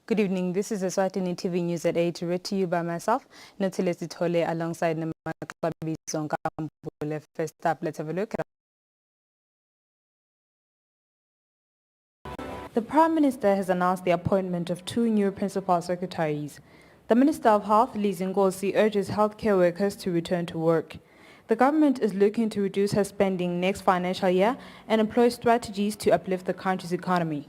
Good evening. This is Eswatini TV News at 8, read to you by myself, Notilesi Tole, alongside Namakabizon Kambule. First up, let's have a look at. The Prime Minister has announced the appointment of 2 new Principal Secretaries. The Minister of Health, Liz Ngozi, urges healthcare workers to return to work. The government is looking to reduce her spending next financial year and employ strategies to uplift the country's economy.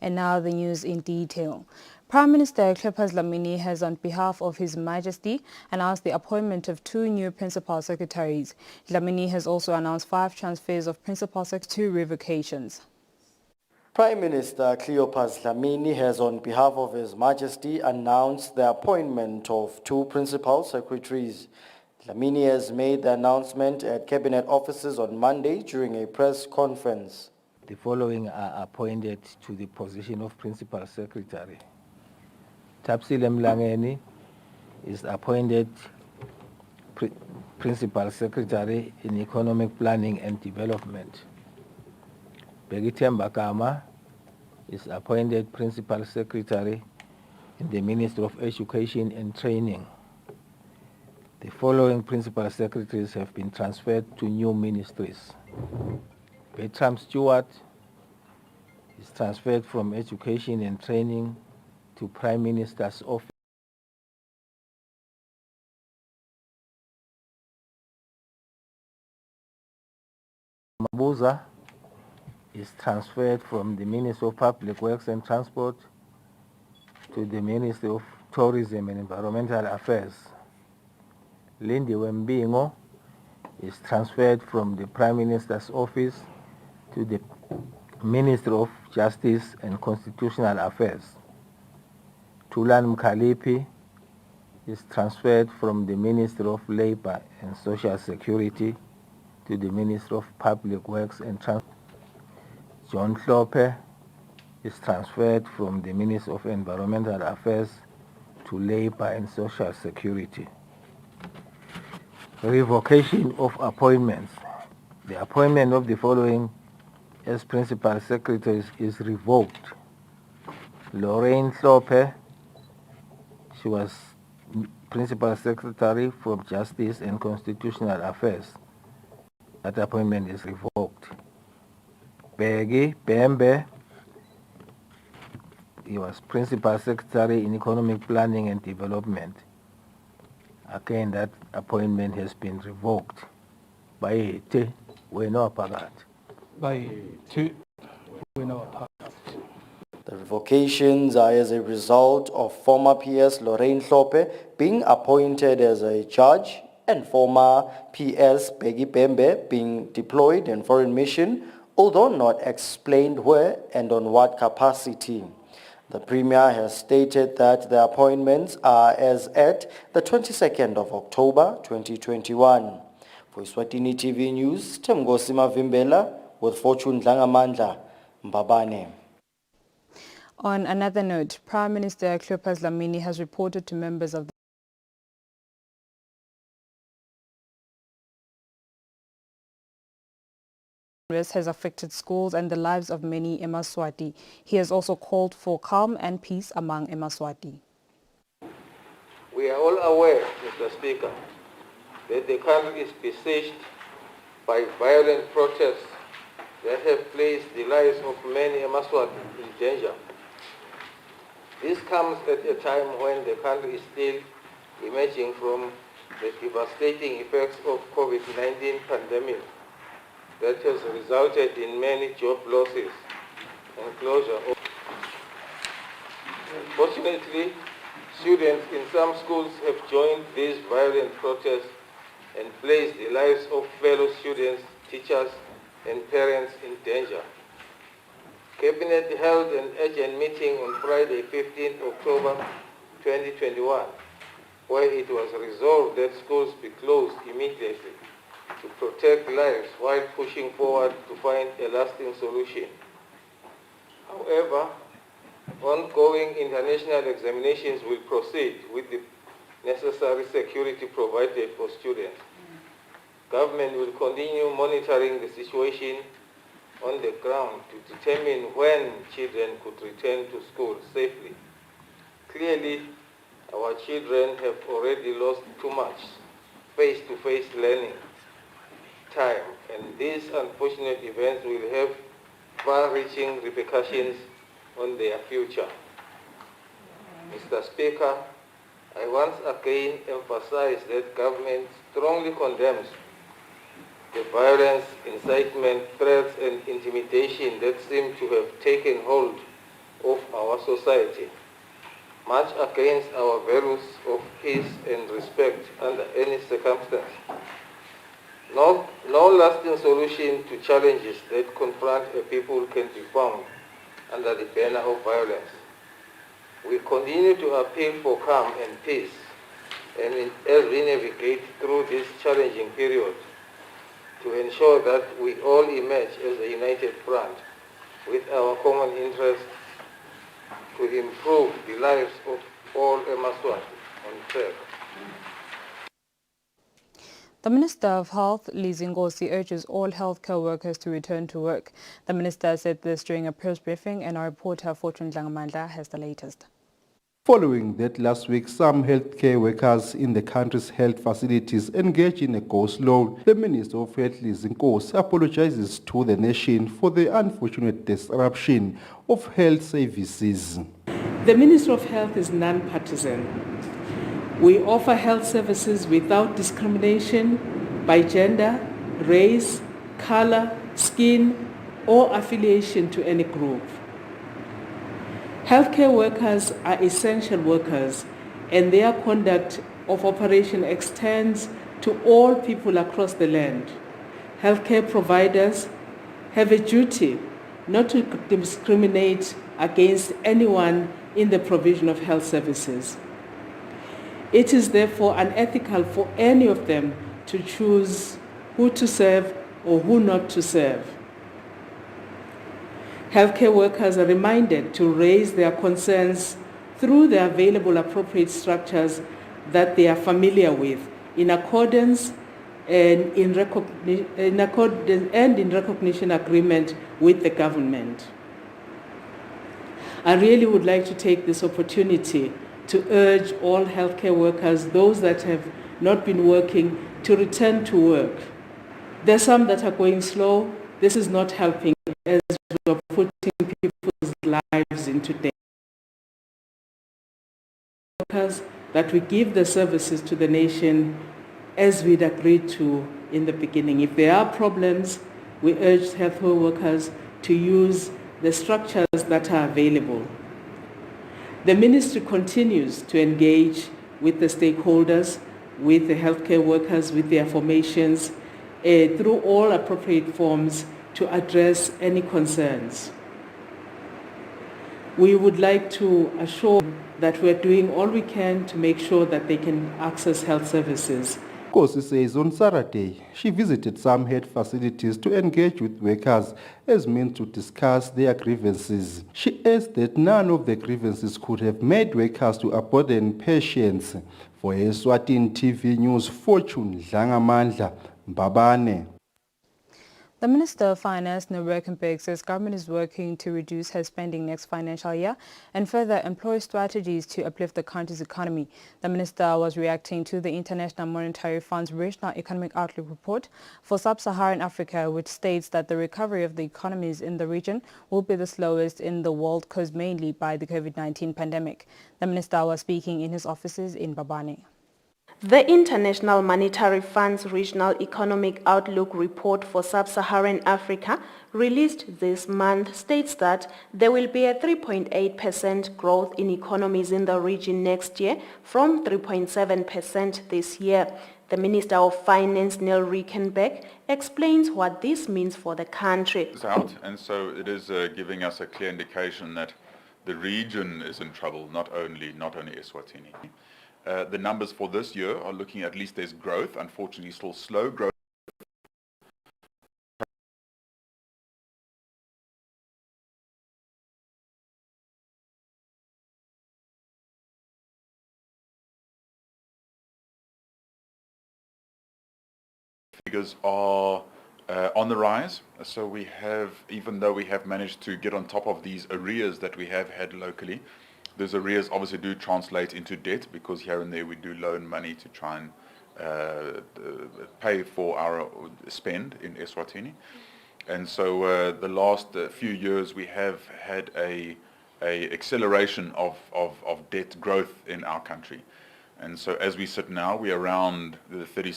And now the news in detail. Prime Minister Cleopas Dlamini has, on behalf of His Majesty, announced the appointment of 2 new Principal Secretaries. Dlamini has also announced 5 transfers of Principal Secretaries to revocations. Prime Minister Cleopas Dlamini has, on behalf of His Majesty, announced the appointment of 2 Principal Secretaries. Dlamini has made the announcement at Cabinet offices on Monday during a press conference. The following are appointed to the position of Principal Secretary. Tapsile Mlangeni is appointed Principal Secretary in Economic Planning and Development. Begitemba Kama is appointed Principal Secretary in the Ministry of Education and Training. The following Principal Secretaries have been transferred to new ministries. Bertram Stewart is transferred from Education and Training to Prime Minister's Office. Mabuza is transferred from the Ministry of Public Works and Transport to the Ministry of Tourism and Environmental Affairs. Lindy Wembingo is transferred from the Prime Minister's Office to the Ministry of Justice and Constitutional Affairs. Tulan Mkhalipi is transferred from the Ministry of Labor and Social Security to the Ministry of Public Works and Transport. John Klope is transferred from the Ministry of Environmental Affairs to Labor and Social Security. Revocation of appointments. The appointment of the following as Principal Secretaries is revoked. Lorraine Klope, she was Principal Secretary for Justice and Constitutional Affairs. That appointment is revoked. Begi Bembe, he was Principal Secretary in Economic Planning and Development. Again, that appointment has been revoked. By Te Weno Pagat. By Te Weno Pagat. The revocations are as a result of former PS Lorraine Klope being appointed as a judge and former PS Begi Bembe being deployed in foreign mission, although not explained where and on what capacity. The Premier has stated that the appointments are as at the 22nd of October 2021. For Eswatini TV News, Temgosi Mavimbela with Fortune Dlangamandla, Mbabane. On another note, Prime Minister Cleopas Dlamini has reported to members of the unrest has affected schools and the lives of many Eswatini. He has also called for calm and peace among Eswatini. We are all aware, Mr. Speaker, that the country is besieged by violent protests that have placed the lives of many Eswatini in danger. This comes at a time when the country is still emerging from the devastating effects of COVID-19 pandemic that has resulted in many job losses and closure. Fortunately, students in some schools have joined these violent protests and placed the lives of fellow students, teachers, and parents in danger. Cabinet held an urgent meeting on Friday, 15th October 2021, where it was resolved that schools be closed immediately to protect lives while pushing forward to find a lasting solution. However, ongoing international examinations will proceed with the necessary security provided for students. Government will continue monitoring the situation on the ground to determine when children could return to school safely. Clearly, our children have already lost too much face-to-face learning time, and these unfortunate events will have far-reaching repercussions on their future. Mr. Speaker, I once again emphasize that government strongly condemns the violence, incitement, threats, and intimidation that seem to have taken hold of our society, much against our values of peace and respect under any circumstance. No lasting solution to challenges that confront a people can be found under the banner of violence. We continue to appeal for calm and peace, and as we navigate through this challenging period, to ensure that we all emerge as a united front with our common interests to improve the lives of all Eswatini on track. The Minister of Health, Lizingosi, urges all healthcare workers to return to work. The minister said this during a press briefing, and our reporter Fortune Dlangamandla has the latest. Following that last week, some healthcare workers in the country's health facilities engaged in a go-slow, the Minister of Health, Lizingosi, apologizes to the nation for the unfortunate disruption of health services. The Ministry of Health is non-partisan. We offer health services without discrimination by gender, race, color, skin, or affiliation to any group. Healthcare workers are essential workers, and their conduct of operation extends to all people across the land. Healthcare providers have a duty not to discriminate against anyone in the provision of health services. It is therefore unethical for any of them to choose who to serve or who not to serve. Healthcare workers are reminded to raise their concerns through the available appropriate structures that they are familiar with, in accordance and in recognition agreement with the government. I really would like to take this opportunity to urge all healthcare workers, those that have not been working, to return to work. There are some that are going slow. This is not helping as we are putting people's lives into danger. Workers, that we give the services to the nation as we'd agreed to in the beginning. If there are problems, we urge healthcare workers to use the structures that are available. The ministry continues to engage with the stakeholders, with the healthcare workers, with their formations, through all appropriate forms to address any concerns. We would like to assure that we're doing all we can to make sure that they can access health services. Kosi says on Saturday, she visited some health facilities to engage with workers as means to discuss their grievances. She adds that none of the grievances could have made workers to abandon patients. For Eswatini TV News, Fortune Dlangamandla, Mbabane. The Minister of Finance, Norekenberg, says government is working to reduce her spending next financial year and further employ strategies to uplift the country's economy. The minister was reacting to the International Monetary Fund's Regional Economic Outlook report for Sub-Saharan Africa, which states that the recovery of the economies in the region will be the slowest in the world, caused mainly by the COVID-19 pandemic. The minister was speaking in his offices in Mbabane. The International Monetary Fund's Regional Economic Outlook report for Sub-Saharan Africa, released this month, states that there will be a 3.8% growth in economies in the region next year from 3.7% this year. The Minister of Finance, Neil Rickenbeck, explains what this means for the country. It's out, and so it is giving us a clear indication that the region is in trouble, not only Eswatini. The numbers for this year are looking, at least there's growth, unfortunately still slow growth. Figures are on the rise. So we have, even though we have managed to get on top of these arrears that we have had locally, those arrears obviously do translate into debt, because here and there we do loan money to try and pay for our spend in Eswatini. And so the last few years we have had a acceleration of debt growth in our country. And so as we sit now, we're around the 30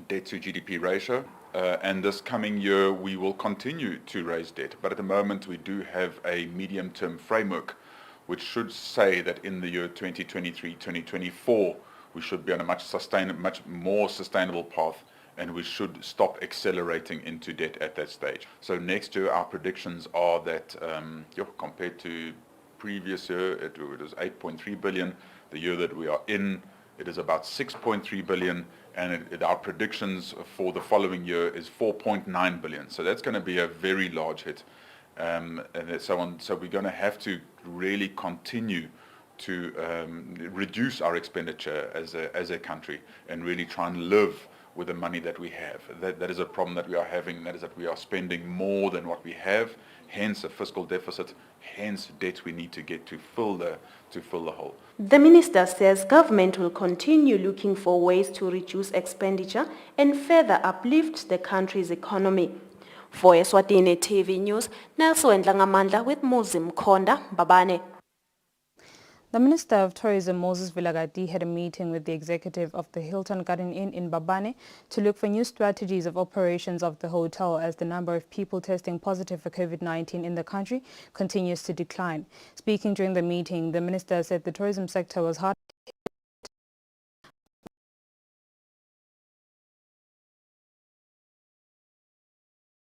debt to GDP ratio. And this coming year, we will continue to raise debt. But at the moment, we do have a medium-term framework, which should say that in the year 2023, 2024, we should be on a much more sustainable path, and we should stop accelerating into debt at that stage. So next year, our predictions are that, compared to previous year, it was 8.3 billion. The year that we are in, it is about 6.3 billion, and our predictions for the following year is 4.9 billion. So that's going to be a very large hit. And so on. So we're going to have to really continue to reduce our expenditure as a country, and really try and live with the money that we have. That is a problem that we are having. That is that we are spending more than what we have. Hence a fiscal deficit. Hence debt we need to get to fill the hole. The minister says government will continue looking for ways to reduce expenditure and further uplift the country's economy. For Eswatini TV News, Nelson Ndlangamandla with Muzim Konda, Babane. The Minister of Tourism, Moses Vilagati, had a meeting with the executive of the Hilton Garden Inn in Babane to look for new strategies of operations of the hotel, as the number of people testing positive for COVID-19 in the country continues to decline. Speaking during the meeting, the minister said the tourism sector was hard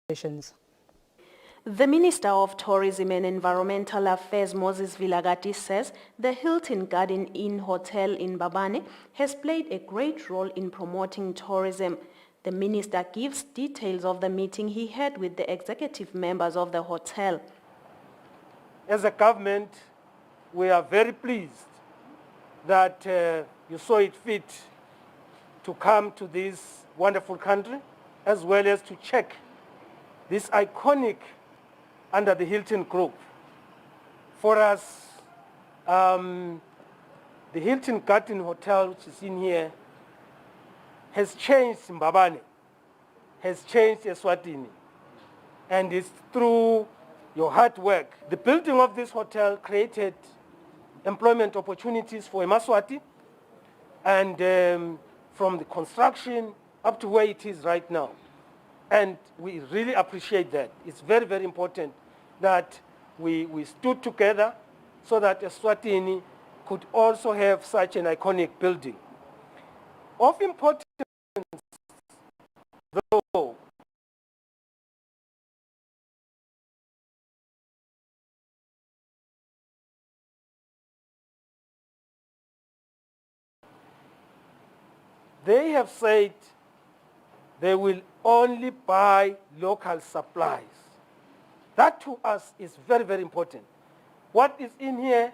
conditions. The Minister of Tourism and Environmental Affairs, Moses Vilagati, says the Hilton Garden Inn Hotel in Babane has played a great role in promoting tourism. The minister gives details of the meeting he had with the executive members of the hotel. As a government, we are very pleased that you saw it fit to come to this wonderful country, as well as to check this iconic under the Hilton Group. For us, the Hilton Garden Hotel, which is in here, has changed Mbabane, has changed Eswatini, and it's through your hard work. The building of this hotel created employment opportunities for Emaswati, and from the construction up to where it is right now. And we really appreciate that. It's very, very important that we stood together so that Eswatini could also have such an iconic building. Of importance, though, they have said they will only buy local supplies. That to us is very, very important. What is in here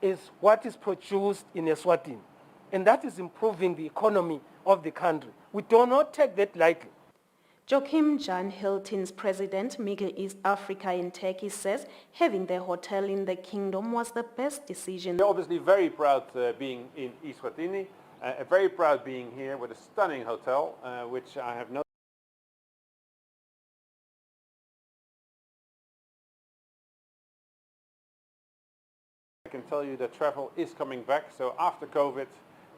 is what is produced in Eswatini, and that is improving the economy of the country. We do not take that lightly. Joachim Jan Hilton's president, Middle East Africa in Turkey, says having the hotel in the kingdom was the best decision. We're obviously very proud being in Eswatini, very proud being here with a stunning hotel, which I have no I can tell you that travel is coming back. So after COVID,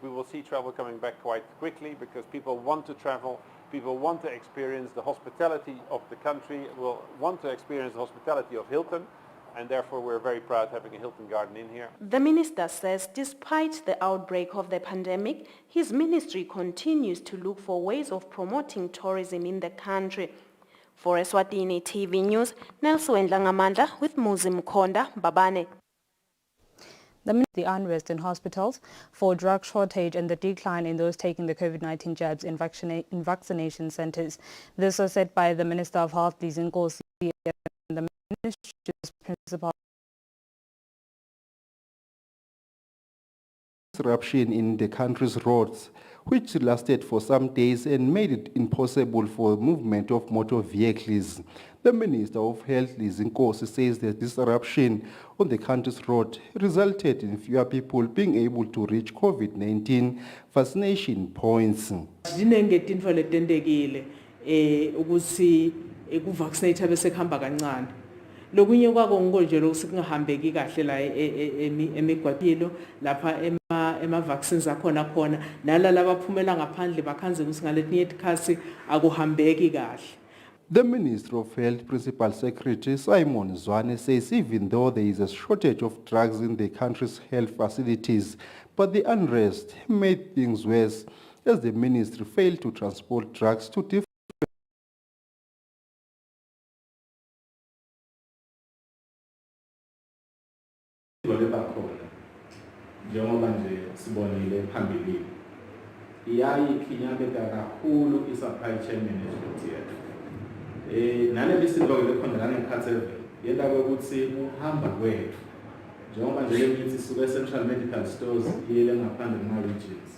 we will see travel coming back quite quickly, because people want to travel, people want to experience the hospitality of the country, will want to experience the hospitality of Hilton, and therefore we're very proud having a Hilton Garden Inn here. The minister says despite the outbreak of the pandemic, his ministry continues to look for ways of promoting tourism in the country. For Eswatini TV News, Nelson Ndlangamandla with Muzim Konda, Babane. The unrest in hospitals for drug shortage and the decline in those taking the COVID-19 jabs in vaccination centers. This was said by the Minister of Health, Nkosi, and the ministry's principal. Disruption in the country's roads which lasted for some days and made it impossible for movement of motor vehicles. The Minister of Health, Lizinkosi, says that this disruption on the country's road resulted in fewer people being able to reach COVID-19 vaccination points. Ziningi intfo letentekile ukuthi ukuvaccinate bese kuhamba kancane. Lokunye kwako ngonje lokusingahambeki kahle la emigwaqweni lapha ema vaccines akhona khona nalala baphumela ngaphandle bakhanze ukuthi ngaletinye ikhasi akuhambeki kahle. The Minister of Health Principal Secretary Simon Zwane says even though there is a shortage of drugs in the country's health facilities, but the unrest made things worse as the ministry failed to transport drugs to different njengoba nje sibonile phambili iyayikhinyabeka kakhulu i-supply chain management yethu naleli silo lekhona la ngekhathi yenda ukuthi uhamba kwethu njengoba nje lemithi suka central medical stores iyele ngaphandle kuma regions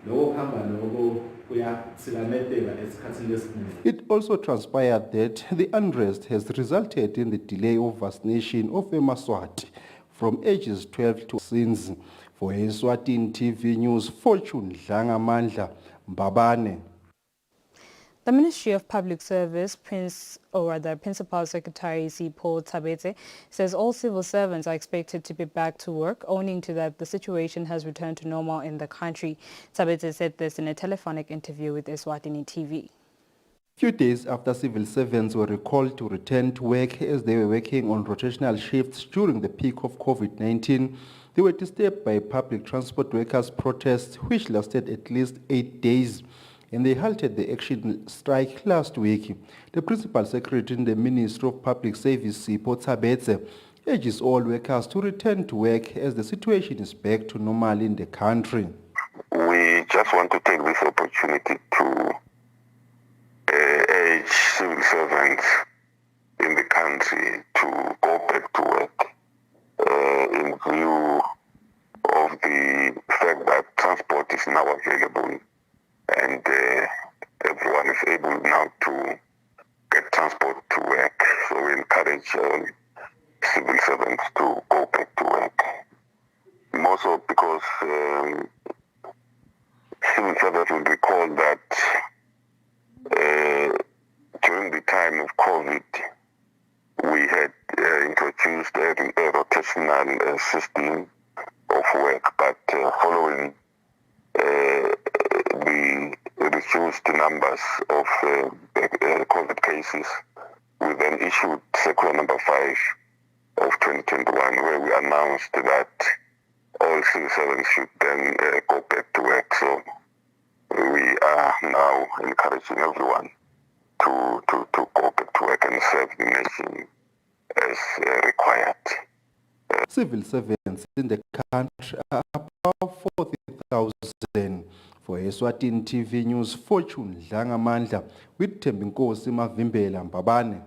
lokho kuhamba lokho kuyathikamezeka esikhathini lesiningi. It also transpired that the unrest has resulted in the delay of vaccination of Eswatini from ages 12 to since. For Eswatini TV News, Fortune Dlangamandla, Mbabane. The Ministry of Public Service, Principal Secretary Sipho Tabete, says all civil servants are expected to be back to work, owing to that the situation has returned to normal in the country. Tabete said this in a telephonic interview with Eswatini TV. Few days after civil servants were recalled to return to work as they were working on rotational shifts during the peak of COVID-19, they were disturbed by public transport workers' protests which lasted at least 8 days, and they halted the action strike last week. The Principal Secretary in the Ministry of Public Service, Sipho Tabete, urges all workers to return to work as the situation is back to normal in the country. We just want to take this opportunity to urge civil servants in the country to go back to work in view of the fact that transport is now available and everyone is able now to get transport to work. So we encourage civil servants to go back to work. More so because civil servants will recall that during the time of COVID, we had introduced a rotational system of work, but following the reduced numbers of COVID cases, we then issued Circular number 5 of 2021, where we announced that all civil servants should then go back to work. So we are now encouraging everyone to go back to work and serve the nation as required. Civil servants in the country are about 40,000. For Eswatini TV News, Fortune Dlangamandla with Tembinkosi Mavimbela Mbabane.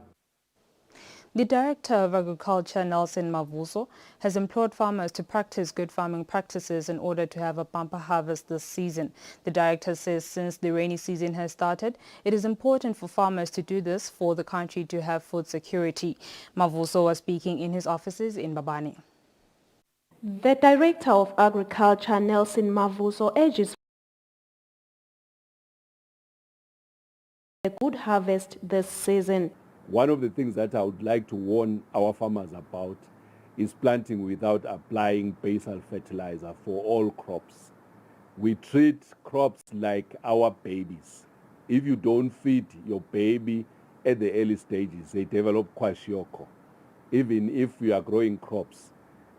The Director of Agriculture, Nelson Mavuso, has implored farmers to practice good farming practices in order to have a bumper harvest this season. The Director says since the rainy season has started, it is important for farmers to do this for the country to have food security. Mavuso was speaking in his offices in Mbabane. The Director of Agriculture, Nelson Mavuso, urges a good harvest this season. One of the things that I would like to warn our farmers about is planting without applying basal fertilizer for all crops. We treat crops like our babies. If you don't feed your baby at the early stages, they develop kwashiorkor. Even if you are growing crops,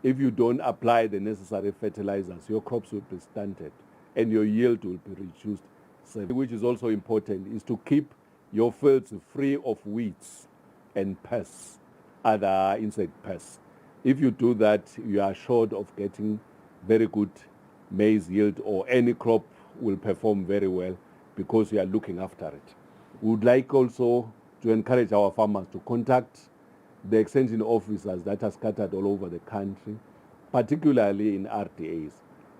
if you don't apply the necessary fertilizers, your crops will be stunted and your yield will be reduced. So, which is also important is to keep your fields free of weeds and pests, other insect pests. If you do that, you are assured of getting very good maize yield, or any crop will perform very well because you are looking after it. We would like also to encourage our farmers to contact the extension officers that are scattered all over the country, particularly in RDAs.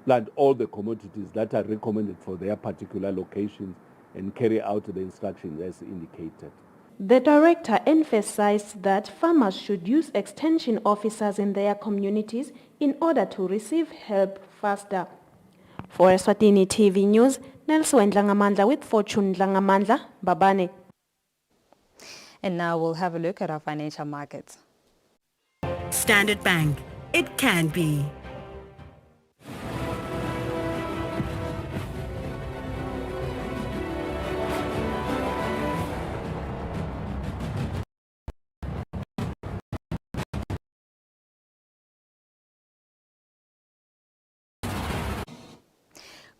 plant all the commodities that are recommended for their particular locations and carry out the instructions as indicated. The director emphasized that farmers should use extension officers in their communities in order to receive help faster. For Eswatini TV News, Nelson Dlangamandla with Fortune Dlangamandla, Babane. And now we'll have a look at our financial markets. Standard Bank. It can be.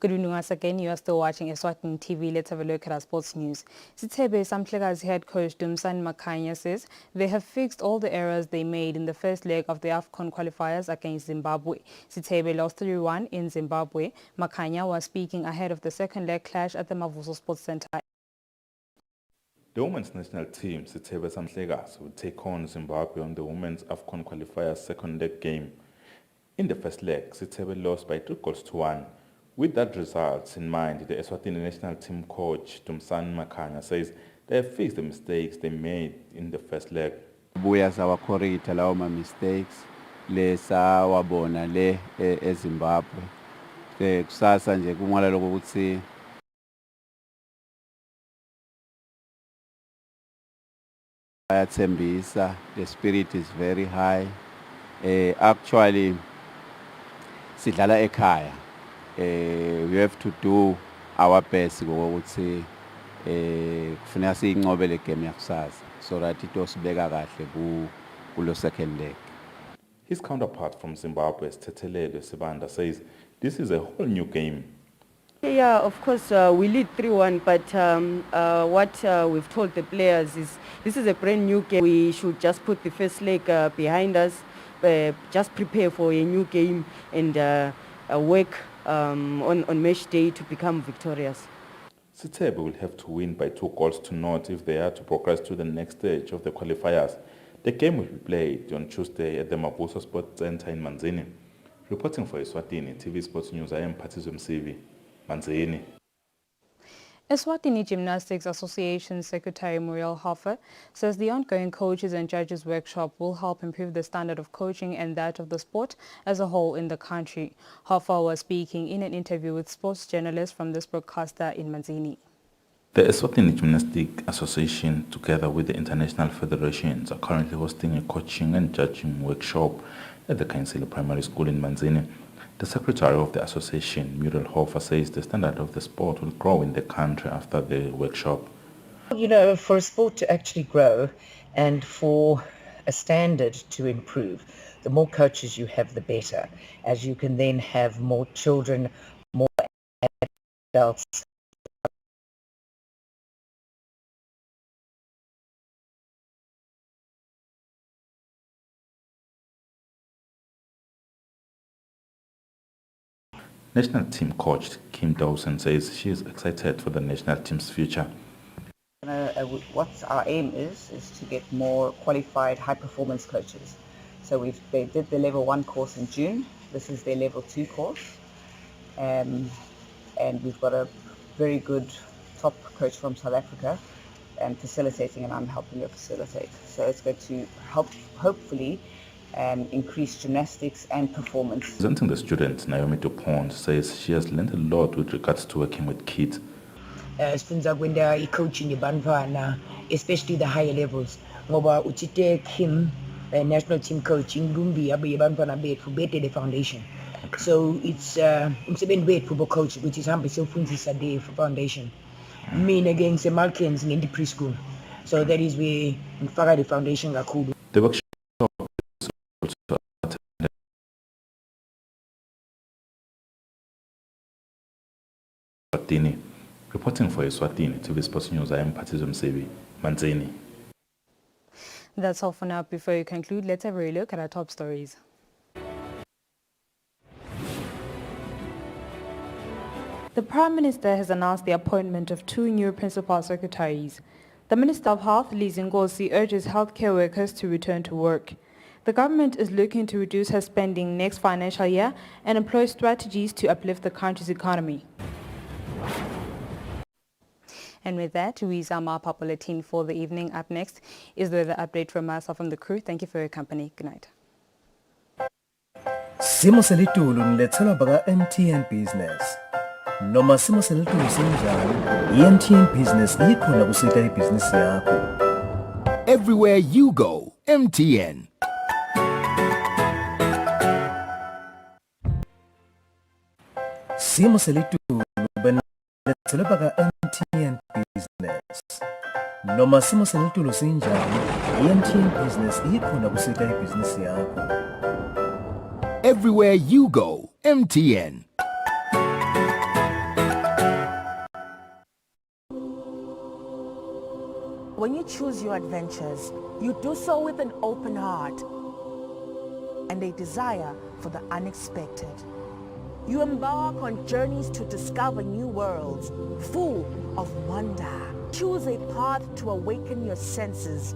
Good evening once again. You are still watching Eswatini TV. Let's have a look at our sports news. Sithebe Samhlekazi head coach Dumisani Makhanya says they have fixed all the errors they made in the first leg of the AFCON qualifiers against Zimbabwe. Sithebe lost 3-1 in Zimbabwe. Makhanya was speaking ahead of the second leg clash at the Mavuso Sports Center. The women's national team, Sithebe Samhlekazi, will take on Zimbabwe on the women's AFCON qualifiers second leg game. In the first leg, Sithebe lost by 2-1. With that result in mind, the Eswatini national team coach Dumisani Makhanya says they have fixed the mistakes they made in the first leg. Buya sawakhorita lawo ma mistakes lesawabona le eZimbabwe. Kusasa nje kunqala lokuthi bayathembisa, the spirit is very high. Actually sidlala ekhaya. We have to do our best ukuthi kufuneka siyinqobe le game yakusasa so that itosibeka kahle kulo second leg. His counterpart from Zimbabwe, Tetelelwe Sibanda, says this is a whole new game. Yeah, of course, we lead 3-1, but what we've told the players is this is a brand new game. We should just put the first leg behind us, just prepare for a new game and work on match day to become victorious. Sithebe will have to win by 2-0 if they are to progress to the next stage of the qualifiers. The game will be played on Tuesday at the Mavuso Sports Center in Manzini. Reporting for Eswatini TV Sports News, I am Patizum Sivi, Manzini. Eswatini Gymnastics Association Secretary Muriel Hoffer says the ongoing coaches and judges workshop will help improve the standard of coaching and that of the sport as a whole in the country. Hoffer was speaking in an interview with sports journalists from this broadcaster in Manzini. The Eswatini Gymnastics Association, together with the international federations, are currently hosting a coaching and judging workshop at the Kainsila Primary School in Manzini. The secretary of the association, Muriel Hoffer, says the standard of the sport will grow in the country after the workshop. You know, for a sport to actually grow and for a standard to improve, the more coaches you have, the better, as you can then have more children, more adults. National team coach Kim Dawson says she is excited for the national team's future. What our aim is to get more qualified high-performance coaches. So they did the level 1 course in June. This is their level 2 course. And we've got a very good top coach from South Africa and facilitating, and I'm helping her facilitate. So it's going to help, hopefully, increase gymnastics and performance. Presenting the student, Naomi Dupont says she has learned a lot with regards to working with kids. Sifunza kwenda i-coaching yabantwana, especially the higher levels. Ngoba uthi Kim, national team coaching, Lumbi abe yabantwana bethu bete the foundation. So it's umsebenzi wethu bo coach which is hambe siyofundisa the foundation. Mina ke ngiseMalkens ngendi preschool. So that is where ngifaka the foundation kakhulu. The workshop Eswatini. Reporting for Eswatini TV Sports News, I am Patizum Sebi, Manzini. That's all for now. Before you conclude, let's have a look at our top stories. The Prime Minister has announced the appointment of 2 new principal secretaries. The Minister of Health, Lizingosi, urges healthcare workers to return to work. The government is looking to reduce her spending next financial year and employ strategies to uplift the country's economy. And with that, we sum up our bulletin for the evening. Up next is the weather update from myself and the crew. Thank you for your company. Good night. Simo selitulu nilethelwa baka MTN Business. Noma simo selitulu sinjani, MTN Business ikhona kusita ibhizinisi yakho. Everywhere you go, MTN. Simo selitulu benilethelwa baka MTN Business. Noma simo selitulu sinjani, MTN Business ikhona kusita ibhizinisi yakho. Everywhere you go, MTN. When you choose your adventures, you do so with an open heart and a desire for the unexpected. You embark on journeys to discover new worlds, full of wonder. Choose a path to awaken your senses